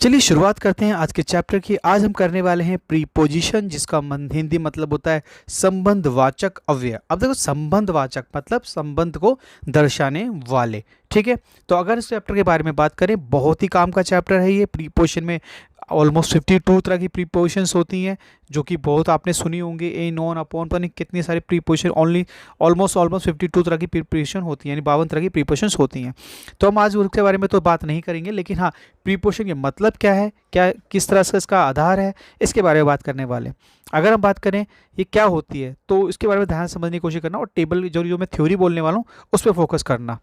चलिए शुरुआत करते हैं आज के चैप्टर की। आज हम करने वाले हैं प्रीपोजिशन, जिसका हिंदी मतलब होता है संबंधवाचक अव्यय। अब देखो, संबंधवाचक मतलब संबंध को दर्शाने वाले, ठीक है। तो अगर इस चैप्टर के बारे में बात करें, बहुत ही काम का चैप्टर है ये। प्रीपोजिशन में ऑलमोस्ट 52 तरह की प्रीपोजिशंस होती हैं, जो कि बहुत आपने सुनी होंगी। इन, ऑन, अपॉन, पता नहीं कितनी सारी प्रीपोजिशन, ऑलमोस्ट 52 तरह की प्रीपोजिशन होती हैं, यानी 52 तरह की प्रीपोजिशंस होती हैं। तो हम आज उसके बारे में तो बात नहीं करेंगे, लेकिन हाँ, प्रीपोजिशन के मतलब क्या है, क्या किस तरह से इसका आधार है, इसके बारे में बात करने वाले। अगर हम बात करें ये क्या होती है, तो इसके बारे में ध्यान से समझने की कोशिश करना, और टेबल जो मैं थ्योरी बोलने वाला हूँ उस पर फोकस करना।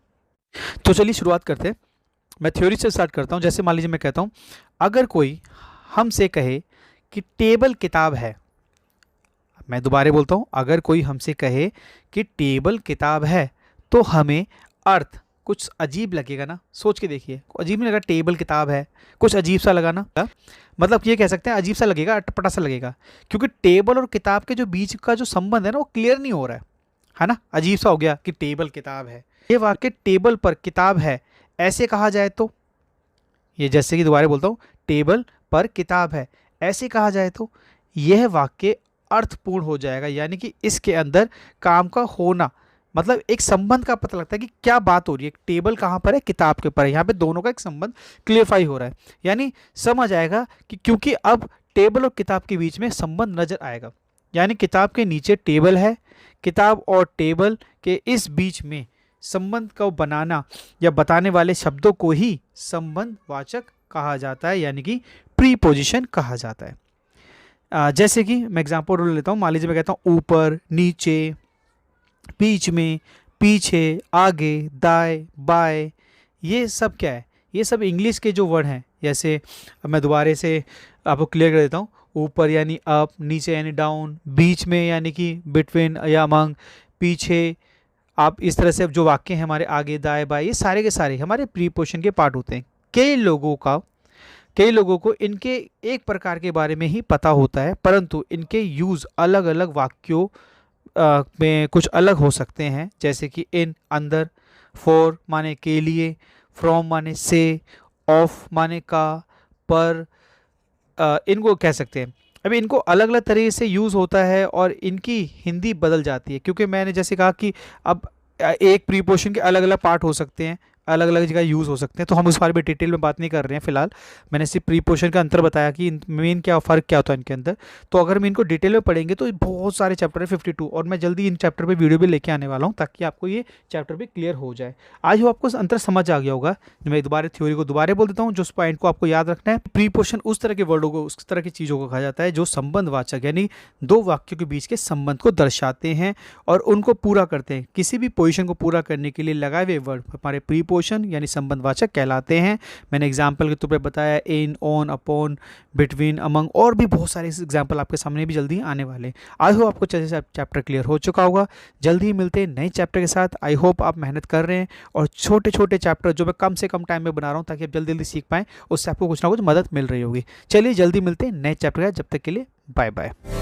तो चलिए शुरुआत करते हैं। मैं थ्योरी से स्टार्ट करता हूँ। जैसे मान लीजिए मैं कहता हूँ, अगर कोई हमसे कहे कि टेबल किताब है, मैं दोबारा बोलता हूँ, अगर कोई हमसे कहे कि टेबल किताब है, तो हमें अर्थ कुछ अजीब लगेगा ना। सोच के देखिए, अजीब नहीं लगा? टेबल किताब है, कुछ अजीब सा लगा ना। मतलब ये कह सकते हैं अजीब सा लगेगा, अटपटा सा लगेगा, क्योंकि टेबल और किताब के जो बीच का जो संबंध है ना, वो क्लियर नहीं हो रहा है ना। अजीब सा हो गया कि टेबल किताब है। ये वाक्य टेबल पर किताब है ऐसे कहा जाए तो, ये जैसे कि दोबारा बोलता हूँ, टेबल पर किताब है ऐसे कहा जाए तो यह वाक्य अर्थपूर्ण हो जाएगा। यानी कि इसके अंदर काम का होना, मतलब एक संबंध का पता लगता है कि क्या बात हो रही है। टेबल कहाँ पर है? किताब के ऊपर है। यहाँ पे दोनों का एक संबंध क्लियरफाई हो रहा है, यानी समझ आएगा कि क्योंकि अब टेबल और किताब के बीच में संबंध नजर आएगा। यानी किताब के नीचे टेबल है, किताब और टेबल के इस बीच में संबंध को बनाना या बताने वाले शब्दों को ही संबंधवाचक कहा जाता है, यानी कि प्रीपोजिशन कहा जाता है। जैसे कि मैं एग्जांपल लेता हूँ। मान लीजिए मैं कहता हूँ ऊपर, नीचे, बीच में, पीछे, आगे, दाएं, बाएं। ये सब क्या है? ये सब इंग्लिश के जो वर्ड हैं। जैसे मैं दोबारा से आपको क्लियर कर देता हूँ। ऊपर यानी अप, नीचे यानी डाउन, बीच में यानी कि बिटवीन या अमंग, पीछे। आप इस तरह से जो वाक्य हैं हमारे, आगे, दाएं, बाएं, ये सारे के सारे हमारे प्रीपोजिशन के पार्ट होते हैं। कई लोगों को इनके एक प्रकार के बारे में ही पता होता है, परंतु इनके यूज़ अलग अलग वाक्यों में कुछ अलग हो सकते हैं। जैसे कि इन अंदर, फॉर माने के लिए, फ्रॉम माने से, ऑफ माने का, पर इनको कह सकते हैं। अभी इनको अलग अलग तरीके से यूज़ होता है और इनकी हिंदी बदल जाती है, क्योंकि मैंने जैसे कहा कि अब एक प्रीपोजिशन के अलग अलग पार्ट हो सकते हैं, अलग अलग जगह यूज़ हो सकते हैं। तो हम उस बारे में डिटेल में बात नहीं कर रहे हैं फिलहाल। मैंने सिर्फ प्रीपोजिशन का अंतर बताया कि मेन क्या फ़र्क क्या होता है इनके अंदर। तो अगर हम इनको डिटेल में पढ़ेंगे तो बहुत सारे चैप्टर है 52, और मैं जल्दी इन चैप्टर पे वीडियो भी लेके आने वाला हूँ, ताकि आपको ये चैप्टर भी क्लियर हो जाए। आज वो आपको अंतर समझ आ गया होगा। मैं दोबारा थ्योरी को दोबारा बोल देता हूँ, जो उस पॉइंट को आपको याद रखना है। प्रीपोजिशन उस तरह के वर्डों को, उस तरह की चीज़ों को कहा जाता है जो संबंधवाचक, यानी दो वाक्यों के बीच के संबंध को दर्शाते हैं और उनको पूरा करते हैं। किसी भी पोजिशन को पूरा करने के लिए लगाए हुए वर्ड हमारे प्रीपोजिशन यानी संबंधवाचक कहलाते हैं। मैंने एग्जाम्पल के तौर पर बताया इन, ऑन, अपॉन, बिटवीन, अमंग, और भी बहुत सारे एग्जाम्पल आपके सामने भी जल्दी आने वाले हैं। आई होप आपको चैप्टर क्लियर हो चुका होगा। जल्दी ही मिलते हैं नए चैप्टर के साथ। आई होप आप मेहनत कर रहे हैं और छोटे छोटे चैप्टर जो मैं कम से कम टाइम में बना रहा हूँ, ताकि आप जल्दी जल्दी सीख पाएँ, उससे आपको कुछ ना कुछ मदद मिल रही होगी। चलिए जल्दी मिलते हैं नए चैप्टर के साथ। जब तक के लिए बाय बाय।